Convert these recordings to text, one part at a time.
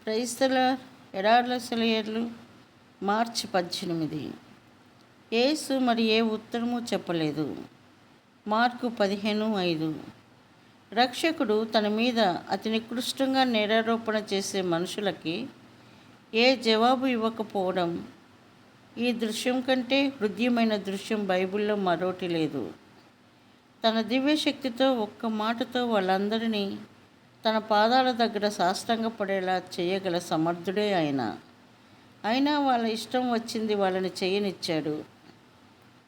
క్రైస్తల ఎడార్ల సెలయర్లు మార్చి 18. యేసు మరి ఏ ఉత్తరము చెప్పలేదు. మార్కు 15:5. రక్షకుడు తన మీద అతి నికృష్టంగా నేరారోపణ చేసే మనుషులకి ఏ జవాబు ఇవ్వకపోవడం ఈ దృశ్యం కంటే హృద్యమైన దృశ్యం బైబిల్లో మరోటి లేదు. తన దివ్యశక్తితో ఒక్క మాటతో వాళ్ళందరినీ తన పాదాల దగ్గర సాష్టాంగపడేలా చేయగల సమర్థుడే ఆయన. అయినా వాళ్ళ ఇష్టం వచ్చింది వాళ్ళని చేయనిచ్చాడు.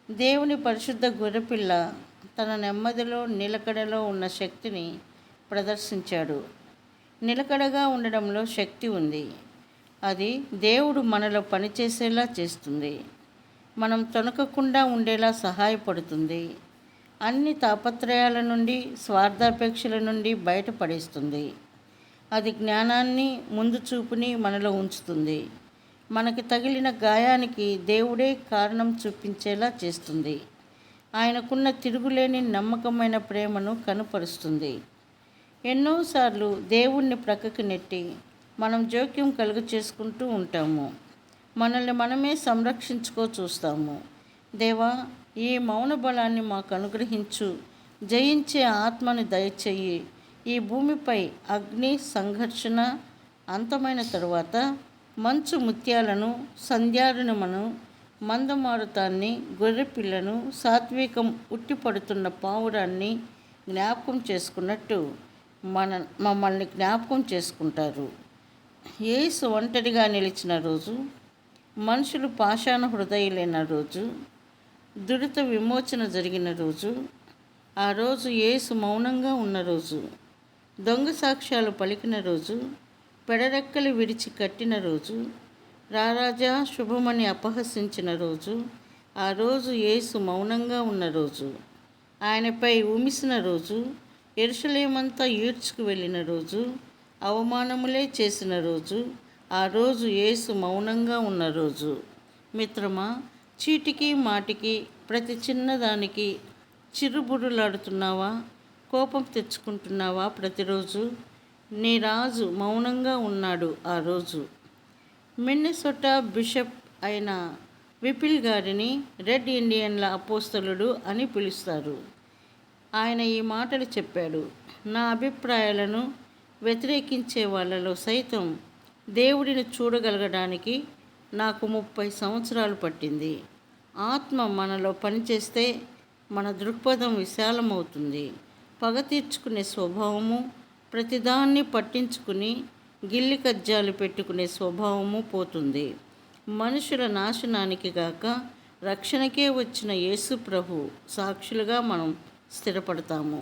దేవుని పరిశుద్ధ గొర్రెపిల్ల తన నెమ్మదిలో నిలకడలో ఉన్న శక్తిని ప్రదర్శించాడు. నిలకడగా ఉండడంలో శక్తి ఉంది. అది దేవుడు మనలో పనిచేసేలా చేస్తుంది. మనం తొణకకుండా ఉండేలా సహాయపడుతుంది. అన్ని తాపత్రయాల నుండి, స్వార్థాపేక్షల నుండి బయటపడేస్తుంది. అది జ్ఞానాన్ని, ముందు చూపుని మనలో ఉంచుతుంది. మనకి తగిలిన గాయానికి దేవుడే కారణం చూపించేలా చేస్తుంది. ఆయనకున్న తిరుగులేని నమ్మకమైన ప్రేమను కనుపరుస్తుంది. ఎన్నోసార్లు దేవుణ్ణి ప్రక్కకి నెట్టి మనం జోక్యం కలుగ చేసుకుంటూ ఉంటాము. మనల్ని మనమే చూస్తాము. దేవా, ఈ మౌన బలాన్ని మాకు అనుగ్రహించు, జయించే ఆత్మని దయచేయి. ఈ భూమిపై అగ్ని సంఘర్షణ అంతమైన తరువాత మంచు ముత్యాలను, సంధ్యారుణమును, మందమారుతాన్ని, గొర్రెపిల్లను, సాత్వికం ఉట్టిపడుతున్న పావురాన్ని జ్ఞాపకం చేసుకున్నట్టు మమ్మల్ని జ్ఞాపకం చేసుకుంటారు. యేసు ఒంటరిగా నిలిచిన రోజు, మనుషులు పాషాణ హృదయులైన రోజు, దురిత విమోచన జరిగిన రోజు, ఆ రోజు యేసు మౌనంగా ఉన్న రోజు, దొంగ సాక్ష్యాలు పలికిన రోజు, పెడరెక్కలు విడిచి కట్టిన రోజు, రారాజా శుభమని అపహసించిన రోజు, ఆ రోజు యేసు మౌనంగా ఉన్న రోజు, ఆయనపై ఉమిసిన రోజు, యెరూషలేమంతా ఈడ్చుకు వెళ్ళిన రోజు, అవమానములే చేసిన రోజు, ఆ రోజు యేసు మౌనంగా ఉన్న రోజు. మిత్రమా, చీటికి మాటికి ప్రతి చిన్నదానికి చిరుబుర్రులాడుతున్నావా? కోపం తెచ్చుకుంటున్నావా? ప్రతిరోజు నీ రాజు మౌనంగా ఉన్నాడు. ఆ రోజు మిన్నెసోటా బిషప్ అయిన విపిల్ గారిని రెడ్ ఇండియన్ల అపోస్తలుడు అని పిలుస్తారు. ఆయన ఈ మాటలు చెప్పాడు: నా అభిప్రాయాలను వ్యతిరేకించే వాళ్ళలో సైతం దేవుడిని చూడగలగడానికి నాకు 30 సంవత్సరాలు పట్టింది. ఆత్మ మనలో పనిచేస్తే మన దృక్పథం విశాలమవుతుంది. పగ తీర్చుకునే స్వభావము, ప్రతిదాన్ని పట్టించుకుని గిల్లి కజ్జాలు పెట్టుకునే స్వభావము పోతుంది. మనుషుల నాశనానికి గాక రక్షణకే వచ్చిన యేసు ప్రభు సాక్షులుగా మనం స్థిరపడతాము.